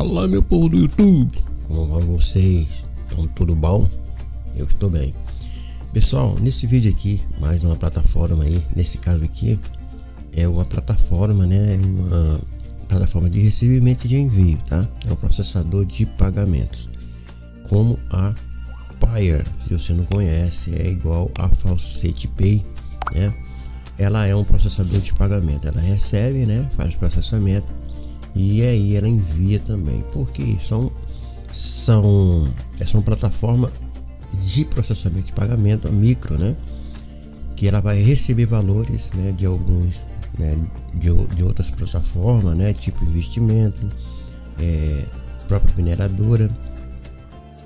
Fala, meu povo do YouTube, como vão vocês? Estão tudo bom? Eu estou bem. Pessoal, nesse vídeo aqui, mais uma plataforma aí, nesse caso aqui é uma plataforma, né, uma plataforma de recebimento e de envio, tá? É um processador de pagamentos, como a Payeer. Se você não conhece, é igual a Faucet Pay, né? Ela é um processador de pagamento, ela recebe, né, faz o processamento e aí ela envia também, porque são plataforma de processamento de pagamento, a micro, né, que ela vai receber valores, né, de alguns, né, de outras plataformas, né, tipo investimento, própria mineradora.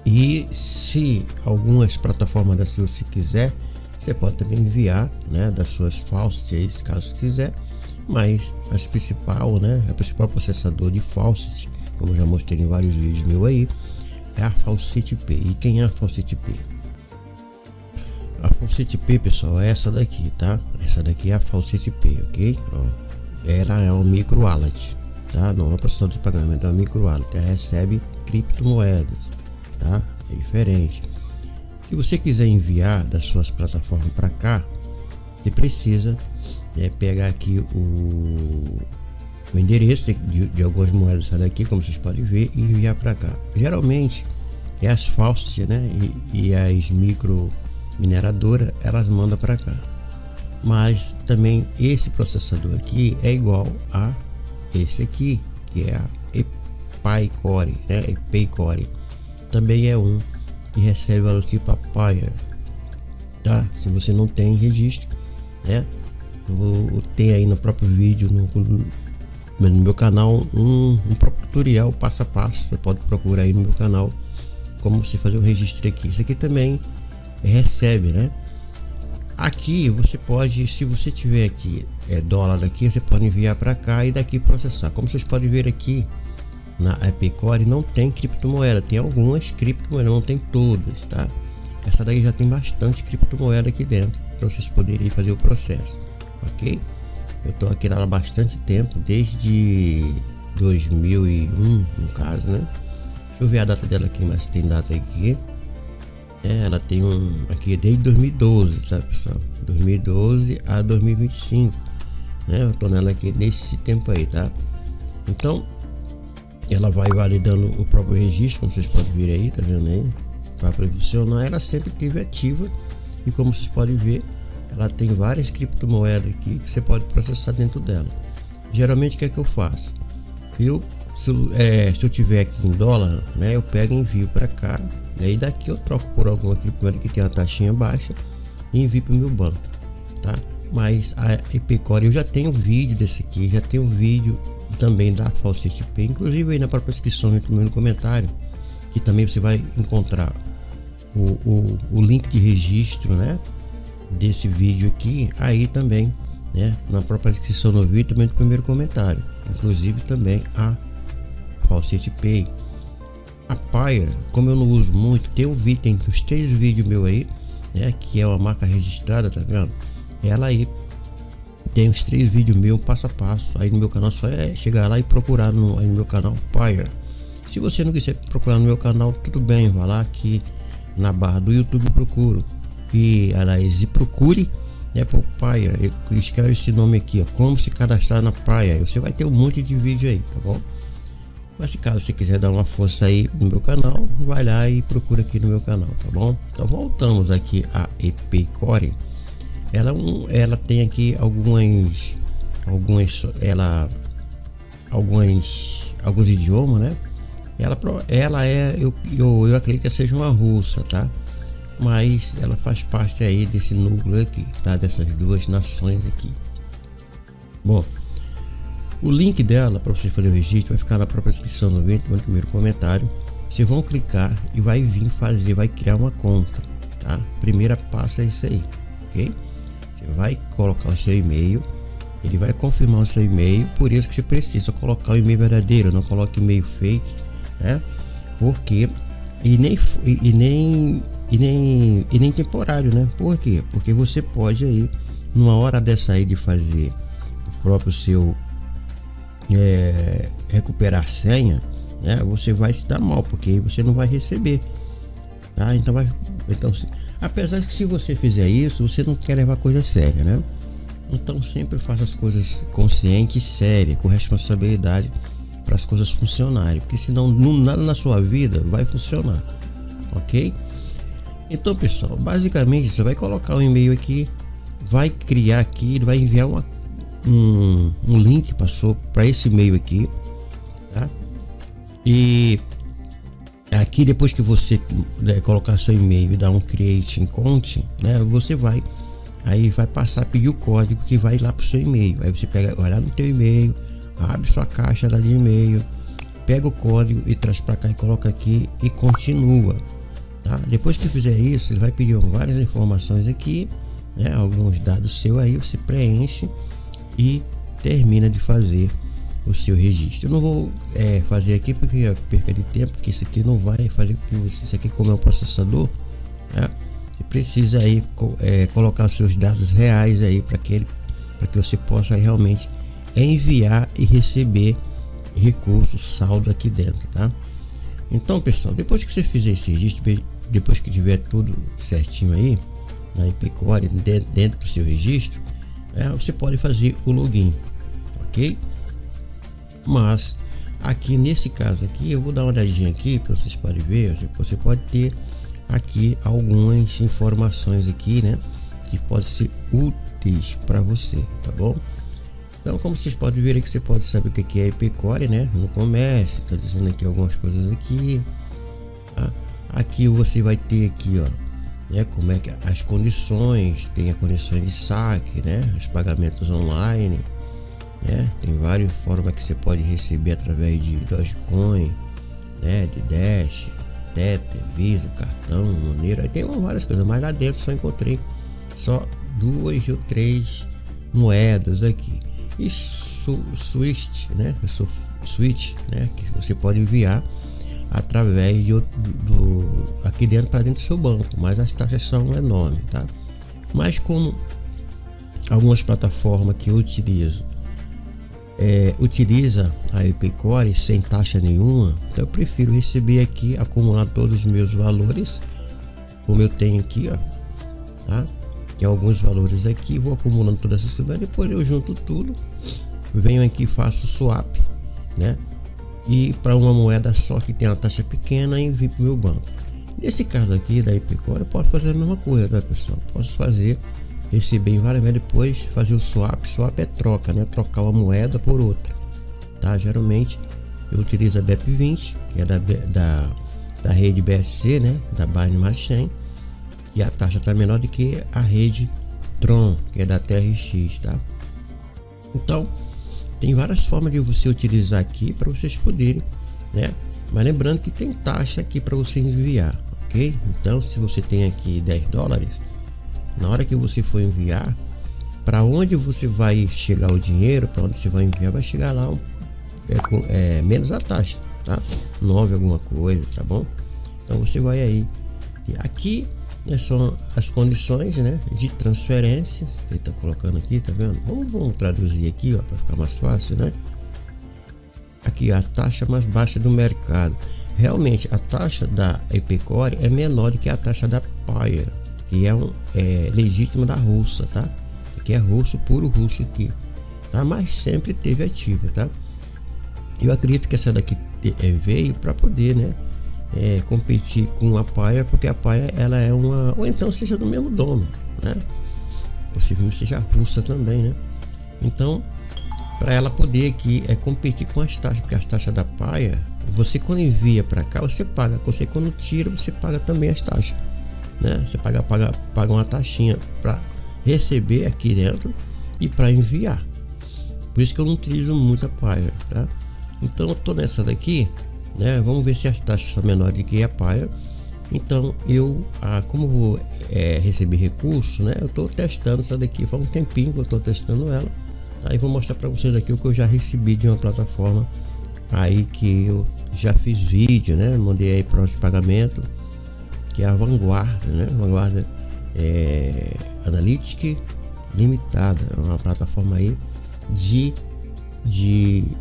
E se algumas plataformas das suas, se quiser, você pode também enviar, né, das suas Faucet, caso quiser. Mas a principal processador de Faucet, como eu já mostrei em vários vídeos meus aí, é a Faucet Pay. E quem é a Faucet Pay? A Faucet Pay, pessoal, é essa daqui, tá? Essa daqui é a Faucet Pay, ok? Ó, ela é um micro wallet, tá? Não é um processador de pagamento, é um micro wallet. Ela recebe criptomoedas, tá? É diferente. Se você quiser enviar das suas plataformas para cá, você precisa pegar aqui o endereço de algumas moedas daqui, como vocês podem ver, e enviar para cá. Geralmente é as Faucet, né, e as micro mineradoras, elas mandam para cá. Mas também esse processador aqui é igual a esse aqui, que é a Epay-Core, né, Epay-Core. Também é um que recebe valor tipo a Payeer, tá? Se você não tem registro, né, vou ter aí no próprio vídeo no meu canal um próprio tutorial passo a passo. Você pode procurar aí no meu canal como você fazer um registro aqui. Isso aqui também recebe, né? Aqui você pode, se você tiver aqui dólar aqui, você pode enviar para cá e daqui processar. Como vocês podem ver aqui na Epay-Core não tem criptomoeda, tem algumas criptomoedas, não tem todas, tá? Essa daí já tem bastante criptomoeda aqui dentro para vocês poderem fazer o processo, ok? Eu tô aqui há bastante tempo, desde 2001 no caso, né? Deixa eu ver a data dela aqui, mas tem data aqui. Ela tem aqui desde 2012, tá, pessoal? 2012 a 2025, né? Eu tô nela aqui nesse tempo aí, tá? Então ela vai validando o próprio registro, como vocês podem ver aí, tá vendo aí? Para funcionar, ela sempre esteve ativa, e como vocês podem ver, ela tem várias criptomoedas aqui que você pode processar dentro dela. Geralmente o que é que eu faço? Se eu tiver aqui em dólar, né, eu pego e envio para cá, e aí daqui eu troco por alguma criptomoeda que tem uma taxinha baixa e envio para o meu banco, tá? Mas a Epay-Core, eu já tenho vídeo desse aqui, já tenho vídeo também da Faucet Pay, inclusive aí na própria descrição, no comentário, que também você vai encontrar o link de registro, né, desse vídeo aqui, aí também, né, na própria descrição do vídeo, também no primeiro comentário, inclusive também a Faucet Pay. A Payeer, como eu não uso muito, tem uns 3 vídeos meu aí, né, que é uma marca registrada, tá vendo? Ela aí tem uns 3 vídeos meus passo a passo aí no meu canal. Só chegar lá e procurar aí no meu canal Payeer. Se você não quiser procurar no meu canal, tudo bem, vá lá aqui na barra do YouTube, procure por Payeer, escreve esse nome aqui, ó, como se cadastrar na Payeer. Você vai ter um monte de vídeo aí, tá bom? Mas se caso você quiser dar uma força aí no meu canal, vai lá e procura aqui no meu canal, tá bom? Então voltamos aqui a Epay-Core. Ela tem aqui alguns idiomas, né? Eu acredito que seja uma russa, tá? Mas ela faz parte aí desse núcleo aqui, tá? Dessas duas nações aqui. Bom, o link dela para você fazer o registro vai ficar na própria descrição do vídeo, no primeiro comentário. Vocês vão clicar e vai criar uma conta, tá? Primeira passo é isso aí, ok? Você vai colocar o seu e-mail, ele vai confirmar o seu e-mail, por isso que você precisa colocar o e-mail verdadeiro, não coloque e-mail fake, né? Porque nem temporário, né? Por quê? Porque você pode aí, numa hora dessa aí de fazer o próprio seu recuperar a senha, né, você vai se dar mal, porque aí você não vai receber, tá? Então apesar de que se você fizer isso, você não quer levar coisa séria, né? Então sempre faça as coisas consciente e séria, com responsabilidade, para as coisas funcionarem, porque senão nada na sua vida vai funcionar, ok? Então, pessoal, basicamente você vai colocar um e-mail aqui, vai criar aqui, ele vai enviar um link para esse e-mail aqui, tá? E aqui, depois que você colocar seu e-mail e dar um create in content, né, você vai passar a pedir o código que vai lá para o seu e-mail. Aí você vai lá no teu e-mail, abre sua caixa lá de e-mail, pega o código e traz para cá e coloca aqui e continua, tá? Depois que fizer isso, ele vai pedir várias informações aqui, né, alguns dados seus, aí você preenche e termina de fazer o seu registro. Eu não vou fazer aqui porque é perca de tempo, porque isso aqui não vai fazer com que você, isso aqui como é um processador, né, você precisa aí colocar seus dados reais aí para que você possa realmente enviar e receber recursos, saldo aqui dentro, tá? Então, pessoal, depois que você fizer esse registro, depois que tiver tudo certinho aí na IPCore dentro do seu registro, você pode fazer o login, ok? Mas aqui nesse caso aqui, eu vou dar uma olhadinha aqui para vocês poderem ver. Você pode ter aqui algumas informações aqui, né, que podem ser úteis para você, tá bom? Então, como vocês podem ver aqui, você pode saber o que é IPCore, né, no comércio. Está dizendo aqui algumas coisas aqui, tá? Aqui você vai ter aqui, ó, né, como é que as condições, tem a condição de saque, né, os pagamentos online, né, tem várias formas que você pode receber através de Dogecoin, né, de Dash, Tether, Visa, cartão, Monero. Aí tem várias coisas, mas lá dentro só encontrei só 2 ou 3 moedas aqui. E Swift, né, que você pode enviar através aqui dentro para dentro do seu banco, mas as taxas são enormes, tá? Mas como algumas plataformas que eu utiliza a IPCore sem taxa nenhuma, então eu prefiro receber aqui, acumular todos os meus valores, como eu tenho aqui, ó, tá? Tem alguns valores aqui, vou acumulando todas essas coisas, depois eu junto tudo, venho aqui, faço swap, né, e para uma moeda só que tem uma taxa pequena, envio para o meu banco. Nesse caso aqui da IPCore, eu posso fazer a mesma coisa, tá, pessoal? Posso receber em várias moedas, depois fazer o swap. Swap é troca, né, trocar uma moeda por outra, tá? Geralmente eu utilizo a BEP20, que é da rede BSC, né, da Binance Chain, e a taxa está menor do que a rede Tron, que é da TRX, tá? Então tem várias formas de você utilizar aqui para vocês poderem, né, mas lembrando que tem taxa aqui para você enviar, ok? Então se você tem aqui $10, na hora que você for enviar, para onde você vai chegar o dinheiro, para onde você vai enviar, vai chegar lá menos a taxa, tá? 9 alguma coisa, tá bom? Então você vai aí, aqui, né, são as condições, né, de transferência. Ele tá colocando aqui, tá vendo? Vamos traduzir aqui, ó, para ficar mais fácil, né? Aqui a taxa mais baixa do mercado. Realmente a taxa da IPCore é menor do que a taxa da Pair, que é legítima da Rússia, tá? Aqui é russo, puro russo aqui, tá? Mas sempre teve ativa, tá? Eu acredito que essa daqui veio para poder, né, competir com a Pair, porque a Pair ela é ou então seja do mesmo dono, né? Possivelmente seja russa também, né? Então, para ela poder aqui competir com as taxas, porque as taxas da Pair, você quando envia para cá, você paga, você quando tira, você paga também as taxas, né? Você paga uma taxinha para receber aqui dentro e para enviar. Por isso que eu não utilizo muito a Pair, tá? Então eu tô nessa daqui, né? Vamos ver se as taxas são menores do que a Pair. Então como vou receber recurso, né? Eu tô testando essa daqui, faz um tempinho que eu tô testando ela, tá? E vou mostrar para vocês aqui o que eu já recebi de uma plataforma aí que eu já fiz vídeo, né? Mandei aí para o pagamento, que é a Vanguarda, né? Vanguarda Analytics Limitada, é uma plataforma aí de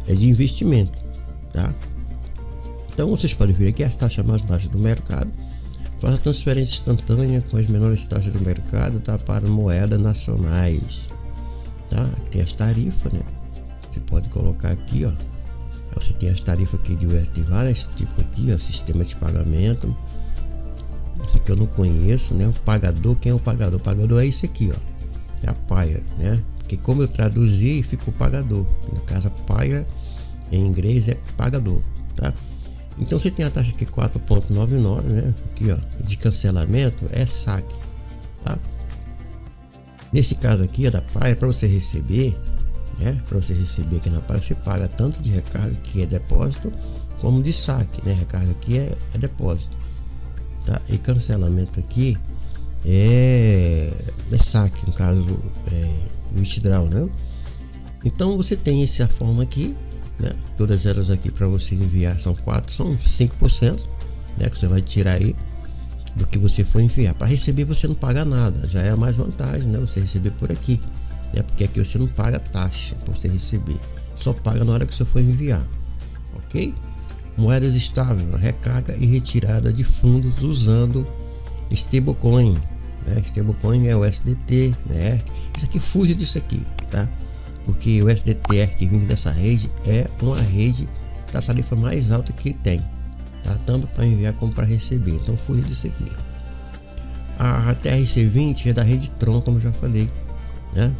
investimento, tá? Então vocês podem ver aqui as taxas mais baixas do mercado. Faça transferência instantânea com as menores taxas do mercado, tá? Para moedas nacionais, tá? Aqui tem as tarifas, né? Você pode colocar aqui, ó. Você tem as tarifas aqui de USD, vários tipos aqui, ó, sistema de pagamento. Esse aqui eu não conheço, né? O pagador, quem é o pagador? O pagador é esse aqui, ó. É a Payer, né? Porque como eu traduzi, ficou pagador. No caso, Payer em inglês é pagador, tá? Então você tem a taxa aqui 4,99, né? Aqui, ó, de cancelamento é saque, tá? Nesse caso aqui, da Payer, para você receber, né? Para você receber aqui na Payer, você paga tanto de recarga, que é depósito, como de saque, né? Recarga aqui é depósito, tá? E cancelamento aqui é saque, no caso withdraw, né? Então você tem essa forma aqui, né? Todas elas aqui para você enviar são 5%, né? Que você vai tirar aí do que você for enviar. Para receber você não paga nada, já é a mais vantagem, né? Você receber por aqui, né? Porque aqui você não paga taxa para você receber, só paga na hora que você for enviar, ok? Moedas estáveis, recarga e retirada de fundos usando stablecoin, né? Stablecoin é o USDT, né? Isso aqui fuge disso aqui, tá? Porque o USDT que vem dessa rede é uma rede da tarifa mais alta que tem, tá? Tanto para enviar como para receber, então fuja disso aqui. A TRC20 é da rede Tron, como eu já falei, né?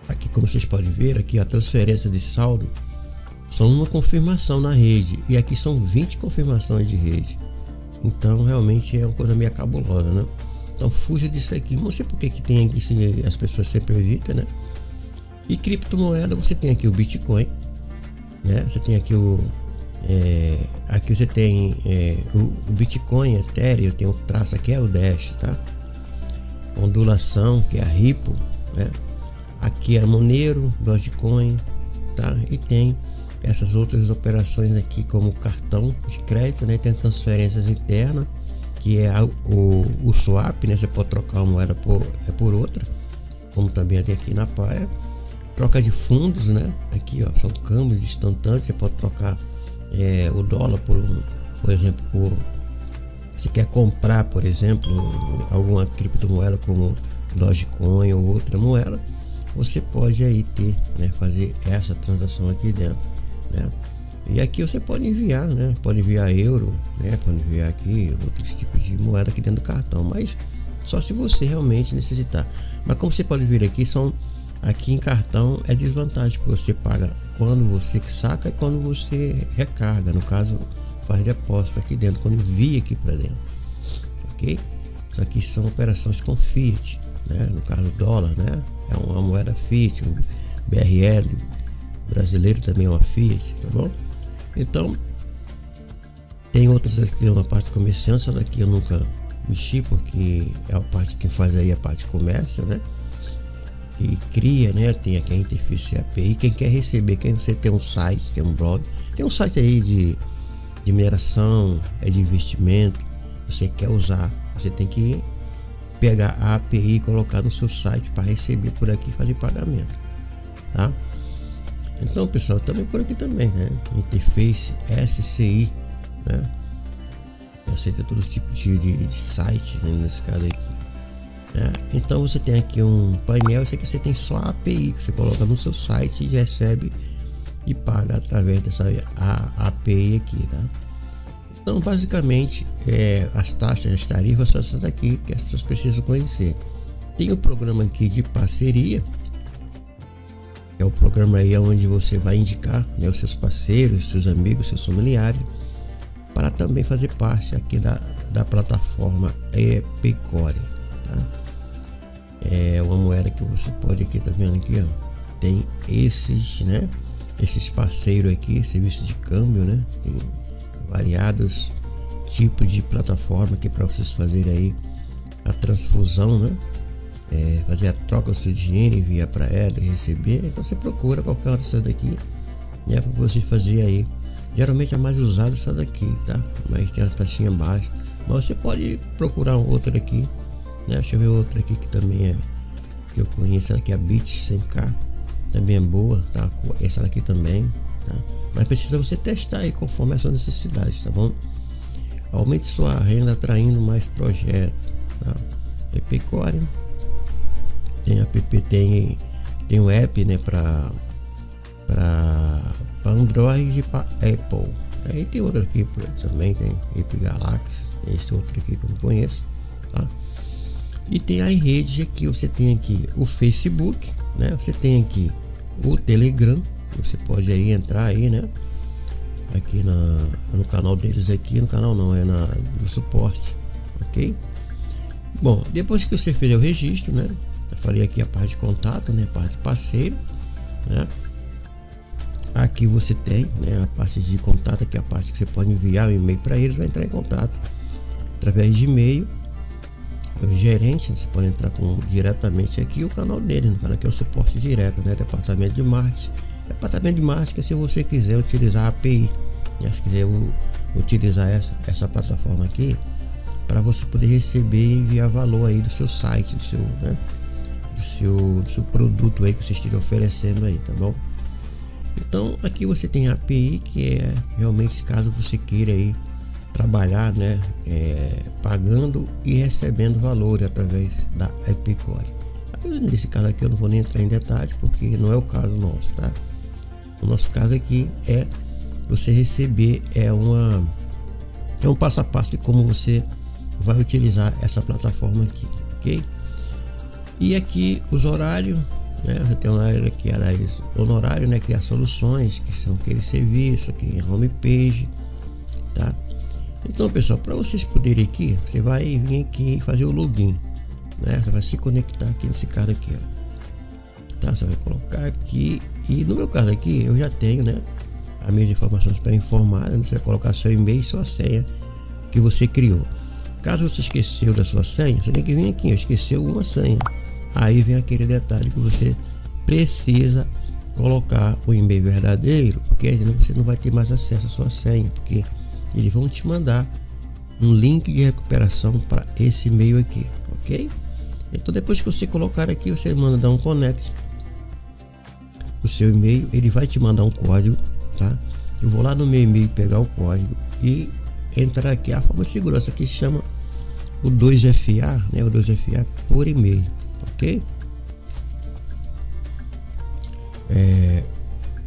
Aqui, como vocês podem ver, aqui a transferência de saldo são uma confirmação na rede, e aqui são 20 confirmações de rede. Então realmente é uma coisa meio cabulosa, né? Então fuja disso aqui. Não sei porque que tem aqui, se as pessoas sempre evitam, né? E criptomoeda, você tem aqui o Bitcoin, né? Você tem aqui aqui você tem o Bitcoin, Ethereum, tem o traço aqui é o Dash, tá? Ondulação, que é a Ripple, né? Aqui é Monero, Dogecoin, tá? E tem essas outras operações aqui como cartão de crédito, né? Tem transferências internas, que é o swap, né? Você pode trocar uma moeda por outra, como também tem aqui na Payer. Troca de fundos, né? Aqui, ó, são câmbios instantâneos. Você pode trocar o dólar por exemplo, se quer comprar, por exemplo, alguma criptomoeda como Dogecoin ou outra moeda, você pode aí ter, né, fazer essa transação aqui dentro, né? E aqui você pode enviar, né? Pode enviar euro, né? Pode enviar aqui outros tipos de moeda aqui dentro do cartão, mas só se você realmente necessitar. Mas como você pode ver aqui, aqui em cartão é desvantagem, porque você paga quando você saca e quando você recarga, no caso faz depósito aqui dentro, quando envia aqui para dentro, ok? Isso aqui são operações com Fiat, né? No caso dólar, né? É uma moeda Fiat, um BRL brasileiro também é uma Fiat, tá bom? Então tem outras aqui na parte de comerciante. Essa daqui eu nunca mexi, porque é a parte que faz aí a parte de comércio, né? Que cria, né? Tem aqui a interface API. Quem quer receber, quem você tem um site, tem um blog, tem um site aí de mineração, de investimento, você quer usar, você tem que pegar a API e colocar no seu site para receber por aqui e fazer pagamento, tá? Então, pessoal, também por aqui também, né? Interface SCI, né? Aceita todos os tipos de site, né? Nesse caso aqui, né? Então você tem aqui um painel. Isso aqui você tem só a API que você coloca no seu site e recebe e paga através dessa API aqui, tá? Então basicamente as taxas, as tarifas são essas daqui que as pessoas precisam conhecer. Tem o programa aqui de parceria, é o programa aí onde você vai indicar, né, os seus parceiros, seus amigos, seus familiares, para também fazer parte aqui da plataforma Paycore, tá? É uma moeda que você pode aqui, tá vendo aqui, ó, tem esses, né, esses parceiros aqui, serviço de câmbio, né? Tem variados tipos de plataforma aqui para vocês fazerem aí a transfusão, né? Fazer a troca do seu dinheiro, enviar para ela e receber. Então você procura qualquer uma dessas daqui, né, para você fazer aí. Geralmente a mais usada é essa daqui, tá? Mas tem a taxinha baixa, mas você pode procurar um outro aqui, né? Deixa eu ver outra aqui que também que eu conheço, aqui a Bit 100K, também é boa, tá? Essa daqui também, tá? Mas precisa você testar aí conforme as suas necessidades, tá bom? Aumente sua renda atraindo mais projetos, tá? Epicore tem app, tem o app, né, para Android e para Apple. Aí tem outro aqui também, tem App Galaxy, tem esse outro aqui que eu não conheço, tá? E tem a rede aqui, você tem aqui o Facebook, né? Você tem aqui o Telegram, você pode aí entrar aí, né? Aqui no canal deles aqui, no canal não, é no suporte, ok? Bom, depois que você fez o registro, né? Eu falei aqui a parte de contato, né? A parte de parceiro, né? Aqui você tem, né, a parte de contato, aqui é a parte que você pode enviar um e-mail para eles, vai entrar em contato através de e-mail. O gerente, você pode entrar diretamente aqui o canal dele, no canal que é o suporte direto, né, departamento de marketing. Departamento de marketing, se você quiser utilizar a API, né, se quiser utilizar essa plataforma aqui para você poder receber e enviar valor aí do seu site, do seu, né, do seu produto aí que você esteja oferecendo aí, tá bom? Então aqui você tem a API, que é realmente caso você queira aí trabalhar, né, pagando e recebendo valor através da Epicore. Nesse caso aqui eu não vou nem entrar em detalhes porque não é o caso nosso, tá? O nosso caso aqui é você receber, é um passo a passo de como você vai utilizar essa plataforma aqui, ok? E aqui os horários, né? Você tem um horário aqui, honorário, né? Que é as soluções, que são aqueles serviços, aqui é homepage, tá? Então, pessoal, para vocês poderem aqui, você vai vir aqui e fazer o login, né? Você vai se conectar aqui nesse caso aqui, ó, tá? Você vai colocar aqui, e no meu caso aqui, eu já tenho, né, as minhas informações pré-informadas. Você vai colocar seu e-mail e sua senha que você criou. Caso você esqueceu da sua senha, você tem que vir aqui, ó, esqueceu uma senha. Aí vem aquele detalhe que você precisa colocar o e-mail verdadeiro, porque você não vai ter mais acesso à sua senha, porque eles vão te mandar um link de recuperação para esse e-mail aqui, ok? Então depois que você colocar aqui, você manda dar um connect o seu e-mail, ele vai te mandar um código, tá? Eu vou lá no meu e-mail pegar o código e entrar aqui a forma de segurança que se chama o 2FA, né? O 2FA por e-mail, ok?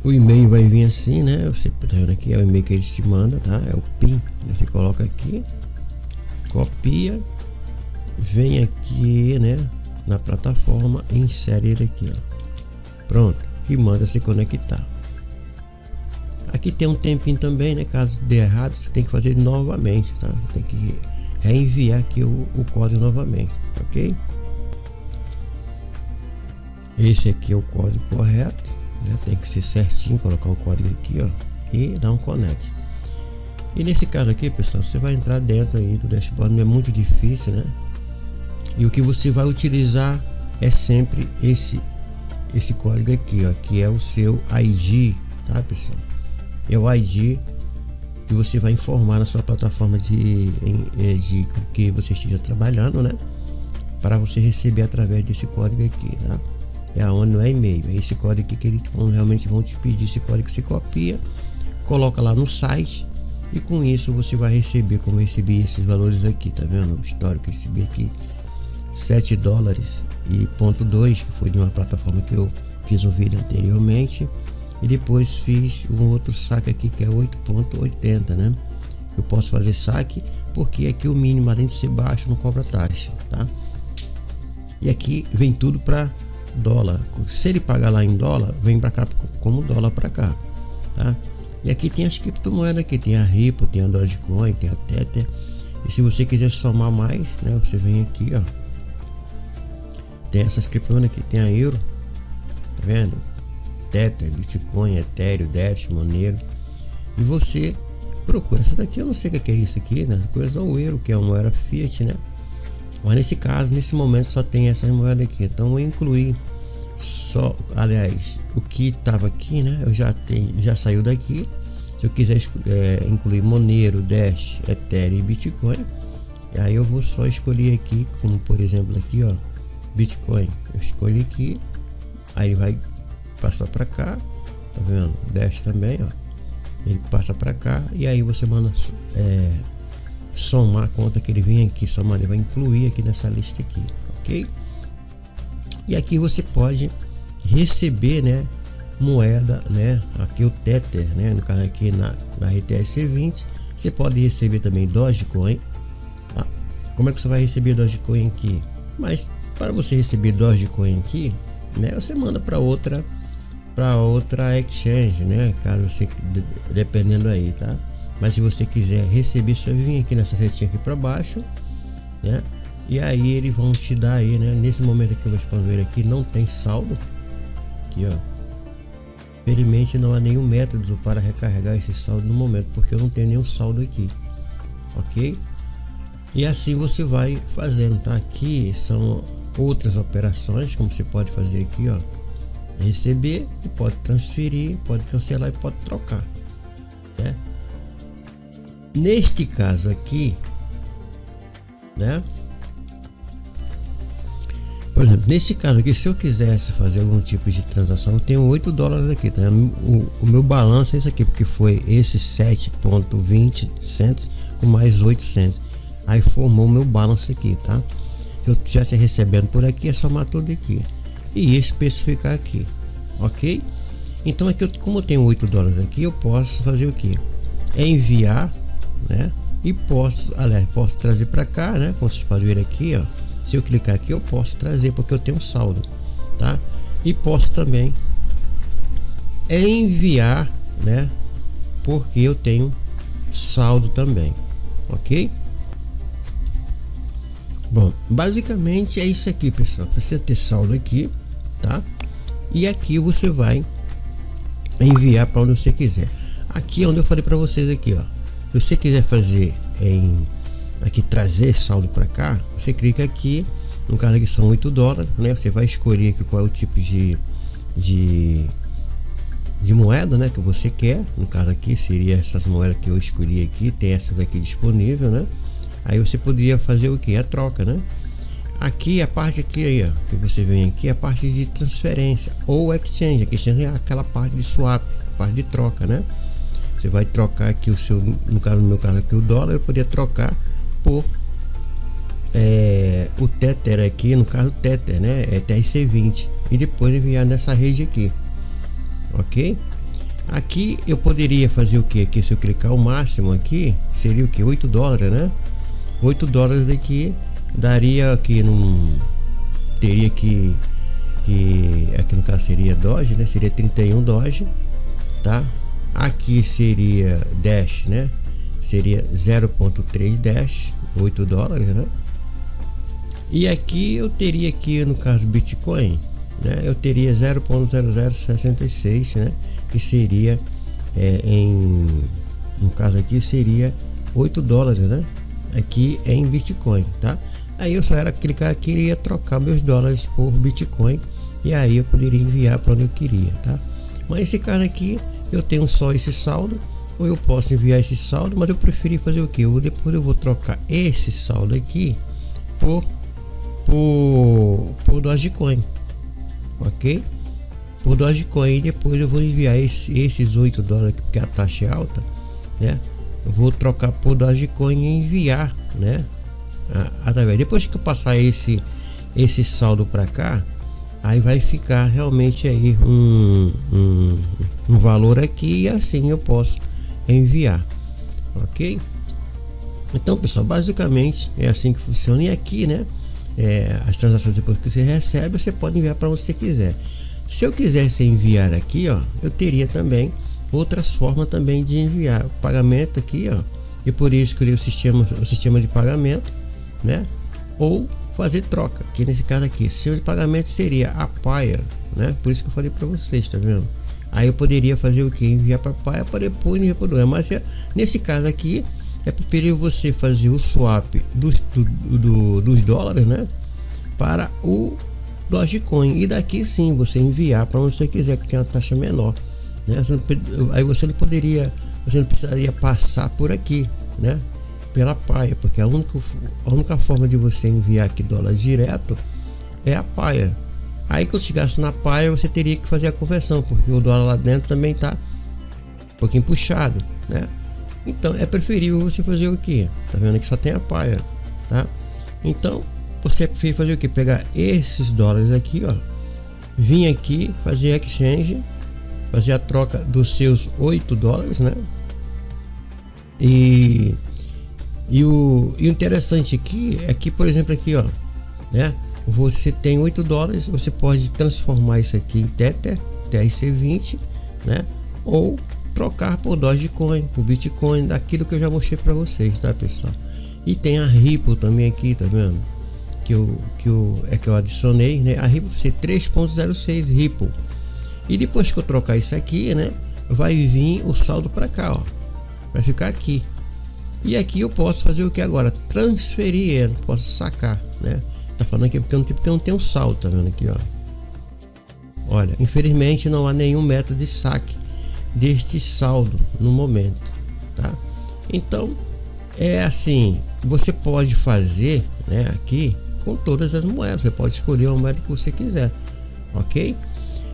O e-mail vai vir assim, né? Você tá vendo aqui, é o e-mail que eles te mandam, tá? É o PIN, né? Você coloca aqui, copia, vem aqui, né, na plataforma e insere ele aqui, ó. Pronto, e manda se conectar. Aqui tem um tempinho também, né? Caso dê errado, você tem que fazer novamente, tá? Tem que reenviar aqui o código novamente, ok? Esse aqui é o código correto, né? Tem que ser certinho, colocar o código aqui, ó, e dar um connect. E nesse caso aqui, pessoal, você vai entrar dentro aí do dashboard, não é muito difícil, né? E o que você vai utilizar é sempre esse código aqui, ó, que é o seu ID, tá, pessoal? É o ID que você vai informar na sua plataforma de que você esteja trabalhando, né? Para você receber através desse código aqui, tá? É onde não é e-mail, é esse código aqui que eles realmente vão te pedir. Esse código você copia, coloca lá no site e com isso você vai receber, como eu recebi esses valores aqui, tá vendo? O histórico, recebi aqui $7,2, que foi de uma plataforma que eu fiz um vídeo anteriormente, e depois fiz um outro saque aqui que é 8,80, né? Eu posso fazer saque porque aqui o mínimo, além de ser baixo, não cobra taxa, tá? E aqui vem tudo para dólar. Se ele pagar lá em dólar, vem para cá como dólar para cá, tá? E aqui tem as criptomoedas, aqui tem a Ripple, tem a Dogecoin, tem a Tether. E se você quiser somar mais, né, você vem aqui, ó, tem essas criptomoedas aqui, tem a Euro, tá vendo? Tether, Bitcoin, Ethereum, Dash, Monero. E você procura essa daqui, eu não sei o que é isso aqui, né? Coisa do Euro, que é uma moeda Fiat, né? Mas nesse caso, nesse momento só tem essas moedas aqui, então eu incluí só, aliás, o que estava aqui, né? Eu já saiu daqui. Se eu quiser incluir Monero, Dash, Ethereum e Bitcoin, aí eu vou só escolher aqui, como por exemplo aqui, ó, Bitcoin. Eu escolho aqui, aí ele vai passar para cá tá vendo? Dash também, ó, ele passa para cá e aí você manda somar a conta que ele vem aqui, somar, ele vai incluir aqui nessa lista aqui, ok? E aqui você pode receber, né, moeda, né, aqui o Tether, né, no caso aqui na RTSC20, você pode receber também Dogecoin, tá? Como é que você vai receber Dogecoin aqui? Mas para você receber Dogecoin aqui, né, você manda para outra exchange, né, caso você, dependendo aí, tá? Mas se você quiser receber, só vir aqui nessa setinha aqui para baixo, né? E aí eles vão te dar aí, né? Nesse momento aqui eu vou expandir aqui, não tem saldo. Aqui, ó. Infelizmente não há nenhum método para recarregar esse saldo no momento, porque eu não tenho nenhum saldo aqui, ok? E assim você vai fazendo, tá? Aqui são outras operações, como você pode fazer aqui, ó. Receber, pode transferir, pode cancelar e pode trocar, né? Neste caso aqui, né? Por exemplo, nesse caso aqui, se eu quisesse fazer algum tipo de transação, eu tenho 8 dólares aqui, tá? O meu balanço é esse aqui, porque foi esse 7,20 cents com mais 8 cents. Aí formou o meu balanço aqui, tá? Se eu estivesse recebendo por aqui, é somar tudo aqui e especificar aqui, ok? Então aqui, como eu tenho 8 dólares aqui, eu posso fazer o que? Enviar, né? E posso trazer para cá, né? Como vocês podem ver aqui, ó. Se eu clicar aqui, eu posso trazer porque eu tenho saldo, tá? E posso também enviar, né? Porque eu tenho saldo também, ok? Bom, basicamente é isso aqui, pessoal. Precisa ter saldo aqui, tá? E aqui você vai enviar para onde você quiser. Aqui é onde eu falei para vocês aqui, ó. Se você quiser fazer aqui trazer saldo para cá, você clica aqui, no caso aqui são 8 dólares, né? Você vai escolher aqui qual é o tipo de moeda, né, que você quer. No caso aqui seria essas moedas que eu escolhi aqui, tem essas aqui disponível, né? Aí você poderia fazer o que? A troca, né? Aqui a parte aqui aí, ó, que você vem aqui, a parte de transferência ou exchange. Aqui é aquela parte de swap, a parte de troca, né? Você vai trocar aqui o seu, no meu caso aqui o dólar, eu poderia trocar por o Tether aqui, no caso Tether, né? É TRC20 e depois enviar nessa rede aqui, ok? Aqui eu poderia fazer o que aqui? Se eu clicar o máximo aqui, seria o que? 8 dólares, né? 8 dólares aqui daria aqui teria que aqui no caso seria Doge, né? Seria 31 Doge, tá? Aqui seria Dash, né? Seria 0.3 Dash, 8 dólares, né? E aqui eu teria aqui no caso Bitcoin, né? Eu teria 0.0066, né? Que seria no caso aqui seria 8 dólares, né? Aqui em Bitcoin, tá? Aí eu só era clicar aqui e ia trocar meus dólares por Bitcoin e aí eu poderia enviar para onde eu queria, tá? Mas esse caso aqui eu tenho só esse saldo, ou eu posso enviar esse saldo, mas eu preferi fazer o que? Depois eu vou trocar esse saldo aqui por Dogecoin, ok? Por Dogecoin, e depois eu vou enviar esses 8 dólares porque a taxa é alta, né? Eu vou trocar por Dogecoin e enviar, né? Através, depois que eu passar esse saldo para cá, aí vai ficar realmente aí um valor aqui e assim eu posso enviar, ok? Então pessoal, basicamente é assim que funciona. E aqui, né, as transações depois que você recebe, você pode enviar para onde você quiser. Se eu quisesse enviar aqui, ó, eu teria também outras formas também de enviar pagamento aqui, ó, e por isso escolhi o sistema de pagamento, né, ou fazer troca. Aqui nesse caso aqui, sistema de pagamento seria a Paia, né? Por isso que eu falei para vocês, tá vendo? Aí eu poderia fazer o que? Enviar para Paia para depois enviar para o mas nesse caso aqui é preferível você fazer o swap dos dólares, né, para o Dogecoin e daqui sim você enviar para onde você quiser, que tem uma taxa menor, né? Aí você não precisaria passar por aqui, né, pela Paia, porque a única forma de você enviar aqui dólar direto é a Paia, Aí quando chegasse na paia, você teria que fazer a conversão, porque o dólar lá dentro também tá um pouquinho puxado, né? Então é preferível você fazer o que? Tá vendo que só tem a paia, tá? Então você prefere fazer o que? Pegar esses dólares aqui, ó, vir aqui, fazer exchange, fazer a troca dos seus 8 dólares, né? E o interessante aqui é que, por exemplo, aqui, ó, né? Você tem 8 dólares, você pode transformar isso aqui em Tether, TRC20, né? Ou trocar por Dogecoin, por Bitcoin, daquilo que eu já mostrei para vocês, tá, pessoal? E tem a Ripple também aqui, tá vendo? Que eu adicionei, né? A Ripple vai ser 3.06 Ripple. E depois que eu trocar isso aqui, né? Vai vir o saldo para cá, ó. Vai ficar aqui. E aqui eu posso fazer o que agora? Transferir ele, posso sacar, né? Tá falando aqui porque eu não tenho saldo, tá vendo aqui, ó? Olha, infelizmente não há nenhum método de saque deste saldo no momento, tá? Então é assim, você pode fazer, né, aqui com todas as moedas, você pode escolher uma moeda que você quiser, ok?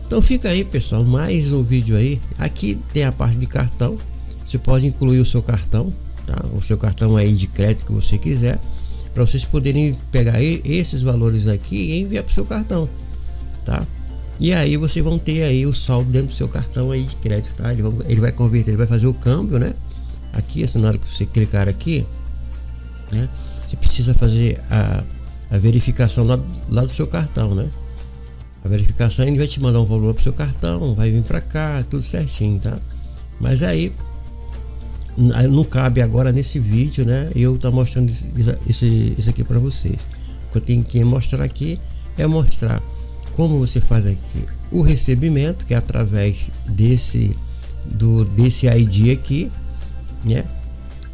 Então fica aí, pessoal, mais um vídeo aí. Aqui tem a parte de cartão, você pode incluir o seu cartão, tá? O seu cartão aí de crédito que você quiser, para vocês poderem pegar esses valores aqui e enviar para o seu cartão, tá? E aí vocês vão ter aí o saldo dentro do seu cartão aí de crédito, tá? Ele vai converter, ele vai fazer o câmbio, né? Aqui, assim, na hora que você clicar aqui, né? Você precisa fazer a verificação lá do seu cartão, né? A verificação, ele vai te mandar um valor para o seu cartão, vai vir para cá, tudo certinho, tá? Mas aí não cabe agora nesse vídeo, né? Eu tô mostrando isso aqui para vocês. O que eu tenho que mostrar aqui é mostrar como você faz aqui o recebimento, que é através desse ID aqui, né?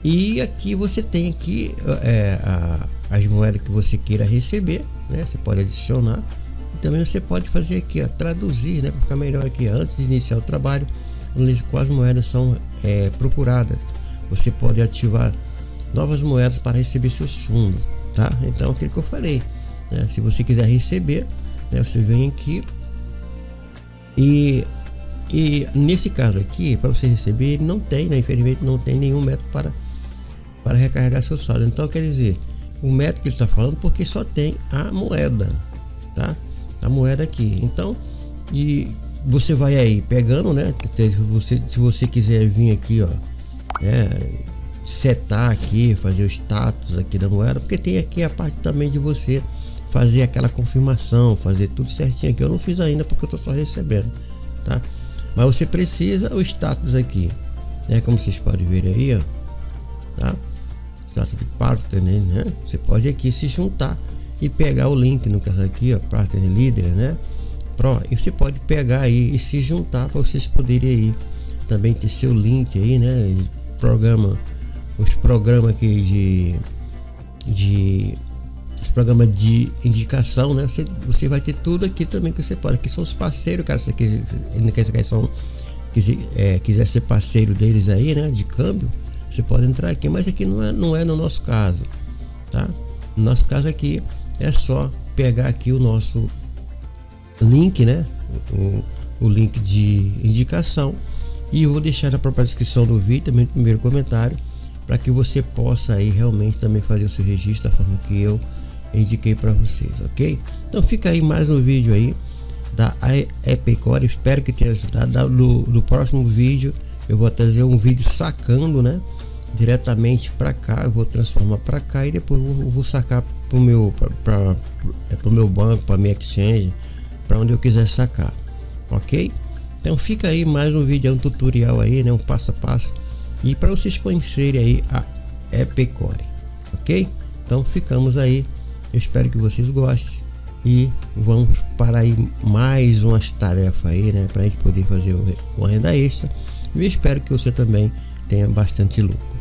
E aqui você tem aqui as moedas que você queira receber, né? Você pode adicionar. E também você pode fazer aqui, ó, traduzir, né? Para ficar melhor aqui antes de iniciar o trabalho, quais moedas são procuradas. Você pode ativar novas moedas para receber seus fundos, tá? Então aquilo que eu falei, né? Se você quiser receber, né, você vem aqui e nesse caso aqui, para você receber, ele não tem, né? Infelizmente não tem nenhum método para recarregar seu saldo. Então quer dizer, o método que ele está falando, porque só tem a moeda, tá? A moeda aqui. Então, e você vai aí pegando, né? Se você quiser vir aqui, ó, setar aqui, fazer o status aqui da moeda, porque tem aqui a parte também de você fazer aquela confirmação, fazer tudo certinho aqui. Eu não fiz ainda porque eu tô só recebendo, tá? Mas você precisa o status aqui, né? Como vocês podem ver aí, ó, tá? Status de partner, né? Você pode aqui se juntar e pegar o link, no caso aqui, ó, partner leader, né? Pro, e você pode pegar aí e se juntar para vocês poderem aí também ter seu link aí, né? Os programas aqui os programas de indicação, né? Você vai ter tudo aqui também que você pode. Aqui são os parceiros, cara. Se quiser ser parceiro deles aí, né? De câmbio, você pode entrar aqui, mas aqui não é no nosso caso, tá? No nosso caso aqui é só pegar aqui o nosso link, né? O link de indicação, e eu vou deixar na própria descrição do vídeo, também no primeiro comentário, para que você possa aí realmente também fazer o seu registro da forma que eu indiquei para vocês, ok? Então fica aí mais um vídeo aí da Epicori, espero que tenha ajudado. No próximo vídeo eu vou trazer um vídeo sacando, né, diretamente para cá. Eu vou transformar para cá e depois eu vou sacar pro meu banco, para minha exchange, para onde eu quiser sacar, ok? Então fica aí mais um vídeo, um tutorial aí, né, um passo a passo, e para vocês conhecerem aí a Epicori, ok? Então ficamos aí, eu espero que vocês gostem e vamos para aí mais umas tarefas aí, né, para a gente poder fazer uma renda extra, e eu espero que você também tenha bastante lucro.